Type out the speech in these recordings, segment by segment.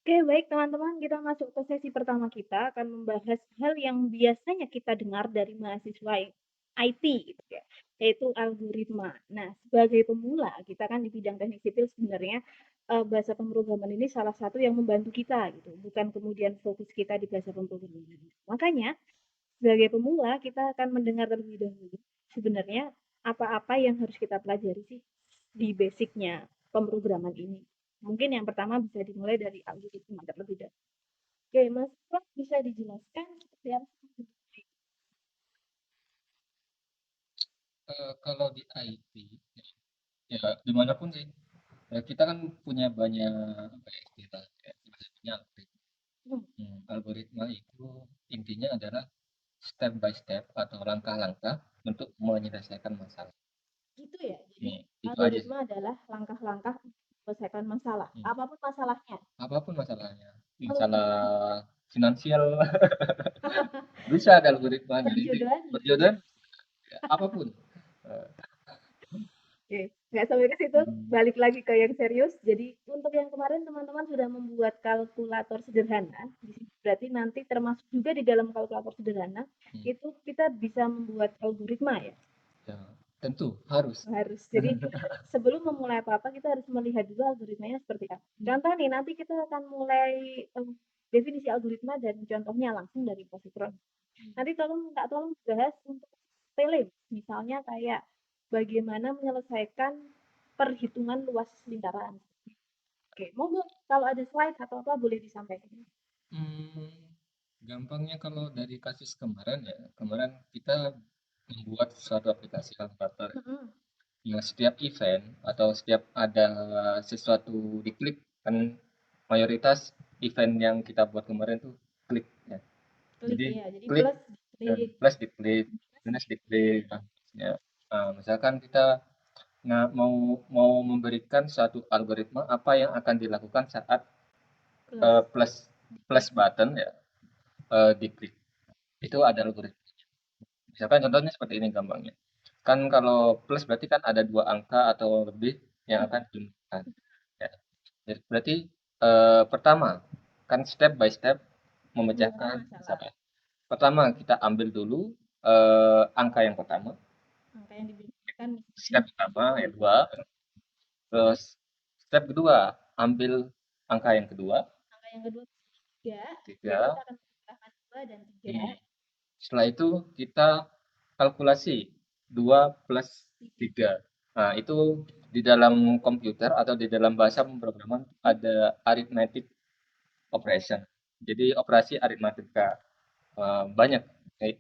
Oke, baik teman-teman, kita masuk ke sesi pertama kita akan membahas hal yang biasanya kita dengar dari mahasiswa IT gitu ya, yaitu algoritma. Nah, sebagai pemula, kita kan di bidang teknik sipil sebenarnya bahasa pemrograman ini salah satu yang membantu kita gitu, bukan kemudian fokus kita di bahasa pemrograman. Makanya, sebagai pemula, kita akan mendengar terlebih dahulu sebenarnya apa-apa yang harus kita pelajari sih di basicnya pemrograman ini. Mungkin yang pertama bisa dimulai dari algoritma terlebih dahulu. Oke, Mas Prof, bisa dijelaskan seperti apa? Kalau di IT, ya dimanapun sih, kita kan punya banyak apa ya istilah, kayak salah satunya algoritma. Hmm, Algoritma itu intinya adalah step by step atau langkah-langkah untuk menyelesaikan masalah. gitu ya. Jadi Itu aja sih. algoritma adalah langkah-langkah untuk menyelesaikan masalah, Hmm, apapun masalahnya. Apapun masalahnya, Oh, masalah finansial bisa ada algoritma, jadi perjodohan juga bisa. berjodohan ya, apapun. Eh, Oke, nggak sampai ke situ, hmm, balik lagi ke yang serius. Jadi untuk yang kemarin teman-teman sudah membuat kalkulator sederhana, di sini berarti nanti termasuk juga di dalam kalkulator sederhana, hmm, itu kita bisa membuat algoritma ya, ya, tentu harus. harus. Jadi sebelum memulai apa-apa kita harus melihat dulu algoritmanya seperti apa. Contoh nih, nanti kita akan mulai definisi algoritma dan contohnya langsung dari positron. Nanti tolong bahas untuk sepele, misalnya kayak bagaimana menyelesaikan perhitungan luas lingkaran. Oke, monggo kalau ada slide atau apa boleh disampaikan. Hmm, Gampangnya kalau dari kasus kemarin ya, kemarin kita membuat suatu aplikasi kalkulator. Mm-mm. Ya, setiap event atau setiap ada sesuatu diklik kan mayoritas event yang kita buat kemarin tuh klik ya. Klik Jadi ya, jadi klik plus dan diklik, plus diklik, minus minus diklik. diklik. Ya. Misalkan kita mau mau memberikan suatu algoritma apa yang akan dilakukan saat Plus plus plus diklik. button ya diklik. Itu ada algoritma. Misalkan contohnya seperti ini gampangnya. Kan kalau plus berarti kan ada dua angka atau lebih yang Mm. akan dijumlahkan. Ya. Jadi berarti pertama kan step by step Memecah memecahkan masalah. masalah. Pertama kita ambil dulu angka yang pertama, Angka yang diberikan step misalnya pertama dua. yang dua, terus step kedua ambil angka yang kedua, Angka yang kedua tiga, jadi kita tiga. akan menambahkan dua dan tiga. Hmm. Setelah itu kita kalkulasi 2 plus Tiga. 3. Nah, itu di dalam komputer atau di dalam bahasa pemrograman ada arithmetic operation. Jadi operasi aritmatika banyak.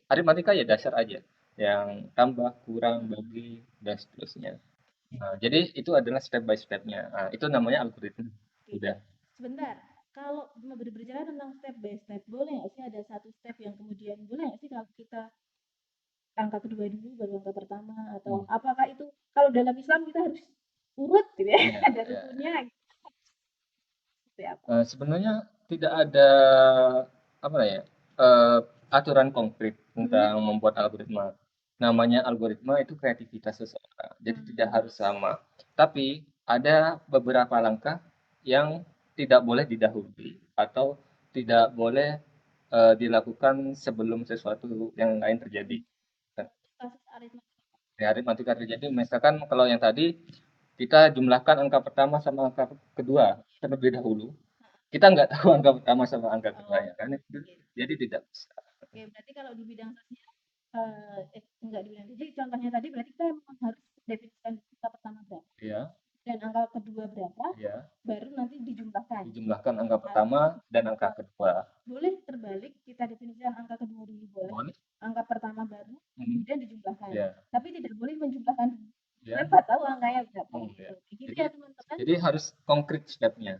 Aritmatika ya dasar aja, yang tambah, kurang, Mm-mm. bagi, dan seterusnya. Nah, jadi itu adalah step by step-nya. Nah, itu namanya algoritma. Oke, Udah. sebentar. Kalau berbicara tentang step by step, boleh nggak sih ada satu step yang kemudian boleh nggak sih kalau kita angka kedua dulu baru angka pertama atau Hmm. apakah itu kalau dalam Islam kita harus urut gitu ya Ya, ada ya. rukunnya gitu, seperti apa? Sebenarnya tidak ada apa ya aturan konkret Mm-mm. tentang membuat algoritma. Namanya algoritma itu kreativitas seseorang, jadi tidak Hmm. harus sama. Tapi ada beberapa langkah yang tidak boleh didahului atau tidak boleh dilakukan sebelum sesuatu yang lain terjadi. Kasus aritmatika. Ya, aritmatika terjadi, misalkan kalau yang tadi kita jumlahkan angka pertama sama angka kedua terlebih dahulu. Kita nggak tahu angka pertama sama angka Oh, keduanya kan itu oke. jadi tidak bisa. Oke, berarti kalau di bidang sosial enggak di bidang jadi contohnya tadi berarti kita memang harus definisikan angka pertama berapa Ya, dan angka kedua berapa ya, baru nanti dijumlahkan. dijumlahkan angka pertama Atau dan angka kedua. boleh terbalik, kita definisikan angka kedua dulu boleh, Boleh? angka pertama baru, Hmm, kemudian dijumlahkan. ya, Tapi tidak boleh menjumlahkan dulu. ya, Siapa tahu angkanya berapa ya. gitu. Gitu Jadi ya teman-teman. jadi harus konkret stepnya.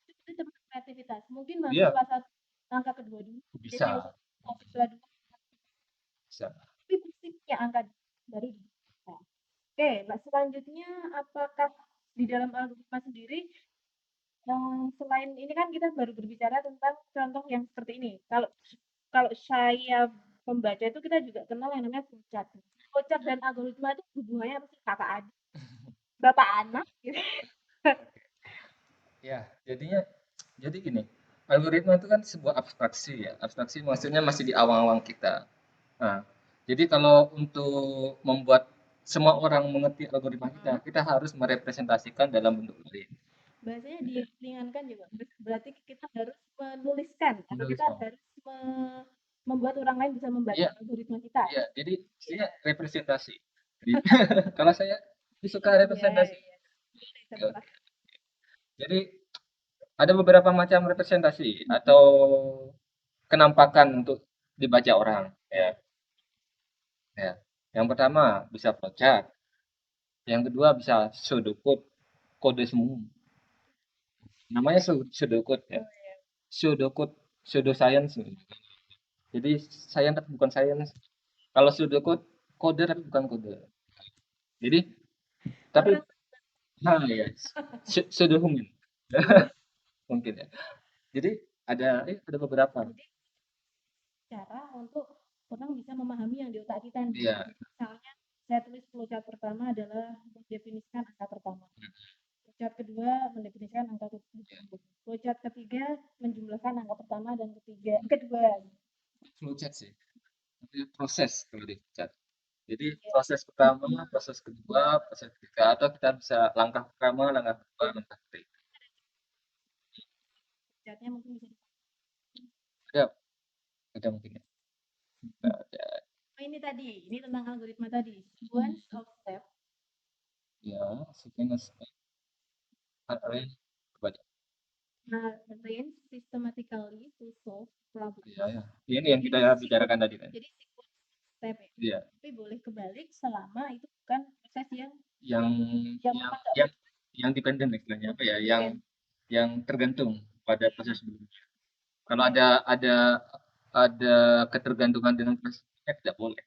Itu teman kreativitas. Mungkin Iya, mahasiswa satu angka kedua dulu, jadi bisa, mahasiswa dua, bisa. tapi persisnya angka baru dijumlahkan. Oke, nah selanjutnya apakah di dalam algoritma sendiri selain ini kan kita baru berbicara tentang contoh yang seperti ini. Kalau kalau saya membaca itu kita juga kenal yang namanya flowchart. Flowchart dan algoritma itu hubungannya apa sih? Kakak adik, bapak anak gitu. Ya, jadinya Jadi gini, algoritma itu kan sebuah abstraksi ya. Abstraksi maksudnya masih di awang-awang kita. Nah, jadi kalau untuk membuat semua orang mengerti algoritma kita, Mm-mm. kita harus merepresentasikan dalam bentuk lain. Bahasanya diringankan juga. Berarti kita harus menuliskan atau kita Menuliskan. harus membuat orang lain bisa membaca Iya, algoritma kita. iya. Jadi saya representasi. Jadi, kalau saya suka Iya, representasi. iya. Boleh, terserah. Oke. Jadi ada beberapa macam representasi atau kenampakan untuk dibaca orang. Ya, ya. Yang pertama bisa flowchart, yang kedua bisa pseudocode, kode semu. Namanya pseudocode ya. Oh, iya. Pseudocode, pseudoscience. Jadi science tapi bukan science. Kalau pseudocode kode tapi bukan kode. Jadi tapi Orang ya pseudohuman mungkin ya. Jadi ada beberapa. jadi cara untuk orang bisa memahami yang di otak kita nih. Iya, Misalnya saya tulis flowchart pertama adalah mendefinisikan angka pertama. Flowchart kedua mendefinisikan angka kedua. Flowchart ketiga menjumlahkan angka pertama dan kedua. flowchart sih. Itu proses kalau di flowchart. Jadi Ya, proses pertama, proses kedua, proses ketiga, atau kita bisa langkah pertama, langkah kedua, langkah ketiga. flowchartnya mungkin bisa Ada, ada mungkin ya. Ada, oh, ini tentang algoritma tadi. Sequence of step ya, sequence array kebanyakan. arrange systematically to solve problem. Ya, ya. Ini yang Jadi kita bicarakan tadi kan. jadi sequence step ya. Iya, Tapi boleh kebalik selama itu bukan proses yang yang yang memang nggak yang yang dependen istilahnya apa ya? mungkin. Yang tergantung pada proses sebelumnya. Kalau ada ketergantungan dengan proses sebelumnya tidak boleh.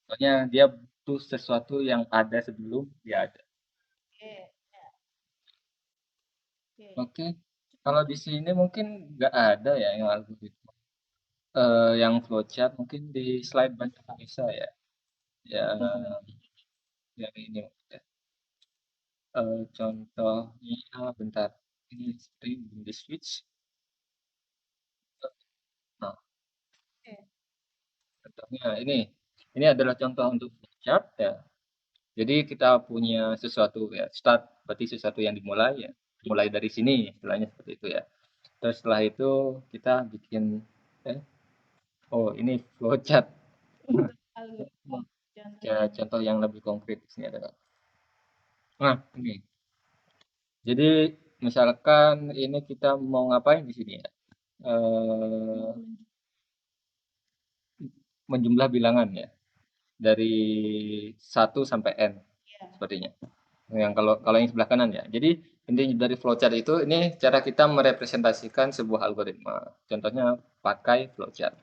Soalnya dia butuh sesuatu yang ada sebelum dia ada. Oke, ya, oke. Oke, kalau di sini mungkin nggak ada ya yang algoritma. Yang flowchart mungkin di slide banyak bisa ya. Ya, yang ini ya. Contohnya bentar. Ini seperti di switch. Nah, Oke. contohnya ini. Ini adalah contoh untuk flowchart ya. Jadi kita punya sesuatu ya, start berarti sesuatu yang dimulai ya. Mulai dari sini istilahnya seperti itu ya. Terus setelah itu kita bikin eh oh ini flowchart. Untuk algoritma contoh Ya, yang contoh yang lebih konkret di sini adalah. Nah, ini. Jadi misalkan ini kita mau ngapain di sini ya? Eh, mau menunjukkan Menjumlah bilangan ya dari 1 sampai n ya. sepertinya. Yang kalau kalau yang sebelah kanan ya. Jadi inti dari flowchart itu ini cara kita merepresentasikan sebuah algoritma. Contohnya pakai flowchart.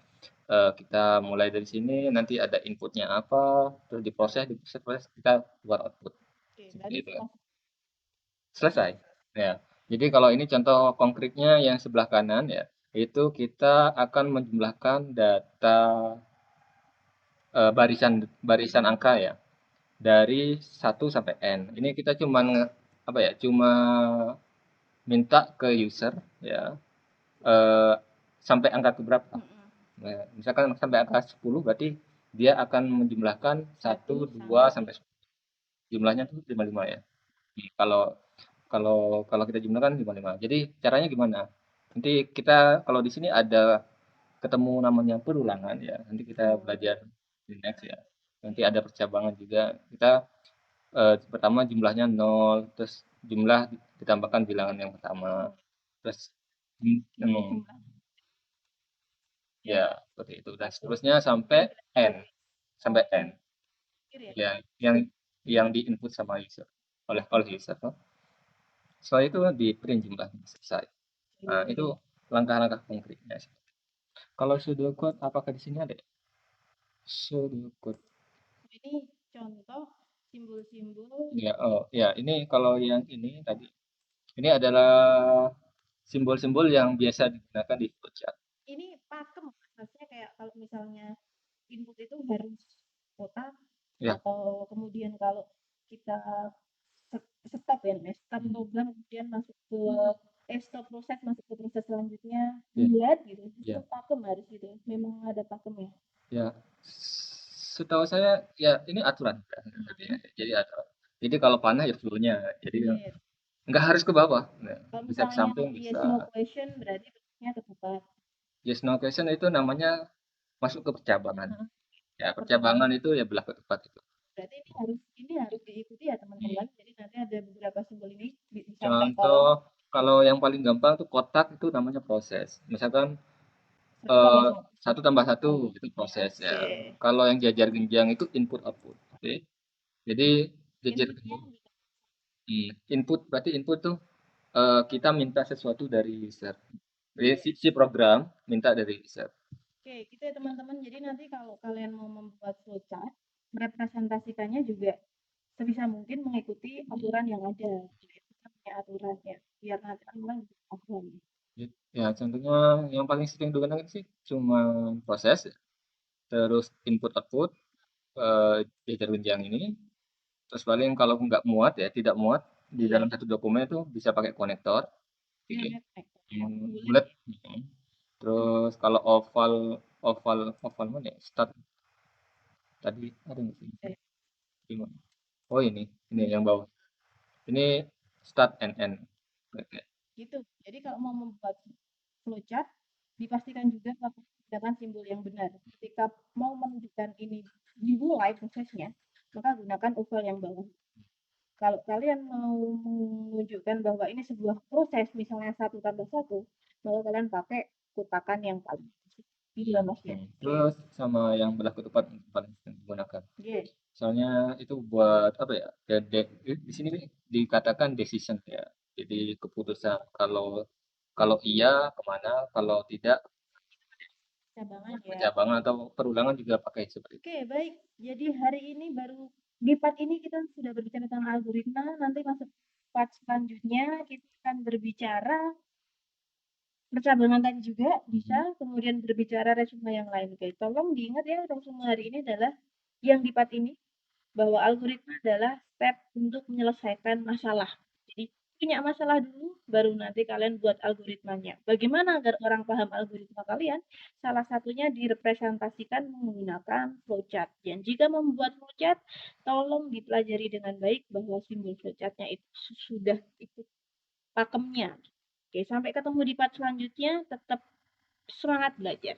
Kita mulai dari sini nanti ada inputnya apa, terus diproses kita keluar output. Oke, Seperti tadi itu ya. setelah Selesai. Ya. Jadi kalau ini contoh konkretnya yang sebelah kanan ya, itu kita akan menjumlahkan data barisan barisan angka ya dari 1 sampai n. Ini kita cuma apa ya? Cuma minta ke user ya eh, sampai angka ke berapa. mm-mm, Nah, misalkan sampai angka 10 berarti dia akan menjumlahkan satu, 1 2 sampai sampai 10. Jumlahnya tuh 55 ya. Kalau kalau kalau kita jumlahkan 55. Jadi caranya gimana? Nanti kita kalau di sini ada ketemu namanya perulangan ya. Nanti kita oh, belajar di next ya. Nanti oke. ada percabangan juga. Kita pertama jumlahnya nol, terus jumlah ditambahkan bilangan yang pertama. Oh, Terus ini jumlah ya ya seperti itu dan satu seterusnya sampai ini bilang n sampai n terakhir ya. ya yang diinput sama user oleh user. Setelah itu di print jumlahnya selesai. Nah, itu langkah-langkah konkretnya. Kalau pseudocode apakah di sini ada ya? Pseudocode. Ini contoh simbol-simbol Ya, oh, ya ini kalau yang ini tadi ini adalah simbol-simbol yang biasa digunakan di flowchart. ini pakem maksudnya kayak kalau misalnya input itu harus kotak Ya, atau kemudian kalau kita stop ya stop logam kemudian masuk ke stop proses masuk ke proses selanjutnya Ya, bulat gitu, itu ya, pakem harus gitu, memang ada pakemnya. ya. Setahu saya ya ini aturan kan, berarti ya. Mhm. Jadi aturan. Jadi kalau panah ya flow-nya. Jadi Yes. nggak harus ke bawah. Nah, Kalau bisa ke misalnya samping, yes bisa. no question berarti bentuknya ketupat. Yes, no question itu namanya masuk ke percabangan. Heeh. Ya, Percabangan. percabangan itu ya belah ketupat itu. Berarti ini harus diikuti ya Hmm. teman-teman. Jadi nanti ada beberapa simbol ini sampai Contoh tolong kalau yang paling gampang tuh kotak itu namanya proses. Misalkan satu tambah satu. satu tambah satu Oh, itu ya, proses ya. oke. Kalau yang jajar genjang itu input output. Oke. Jadi jajar Inputnya input berarti input tuh kita minta sesuatu dari user. Jadi si program minta dari user. oke, gitu ya teman-teman. Jadi nanti kalau kalian mau membuat flowchart, merepresentasikannya juga sebisa mungkin mengikuti aturan yang ada. Kita punya aturannya, biar nanti orang bisa paham. Ya, contohnya yang paling sering digunakan sih cuma proses, ya. Terus input output jajar genjang ini. Terus paling kalau nggak muat ya, tidak muat di Iya, dalam satu dokumen itu bisa pakai konektor, iya, oke, net yang bulat bulat. ya. Terus kalau oval, oval mana ya? Start tadi ada nggak sih? Eh, Gimana? Oh ini yang bawah. Ini start and end. Oke. gitu. Jadi kalau mau membuat flowchart, dipastikan juga menggunakan simbol yang benar. Ketika mau menunjukkan ini dimulai prosesnya, maka gunakan oval yang bawah. Kalau kalian mau menunjukkan bahwa ini sebuah proses, misalnya satu tambah satu, maka kalian pakai kutakan yang paling gitu ya Mas ya. Oke. Terus sama yang belah ketupat yang paling sering digunakan. Oke. Soalnya itu buat apa ya? Di sini dikatakan decision ya. Jadi keputusan kalau kalau iya kemana, kalau tidak Cabangan ya. percabangan atau perulangan juga pakai seperti itu. Oke, baik. Jadi hari ini baru di part ini kita sudah berbicara tentang algoritma. Nanti masuk part selanjutnya kita akan berbicara percabangan tadi juga bisa, Mhm. kemudian berbicara resume yang lain. Oke, tolong diingat ya resume hari ini adalah yang di part ini bahwa algoritma adalah step untuk menyelesaikan masalah. Jadi punya masalah dulu, baru nanti kalian buat algoritmanya. Bagaimana agar orang paham algoritma kalian? Salah satunya direpresentasikan menggunakan flowchart. Dan jika membuat flowchart, tolong dipelajari dengan baik bahwa simbol flowchartnya itu sudah ikut pakemnya. Oke, sampai ketemu di part selanjutnya. Tetap semangat belajar.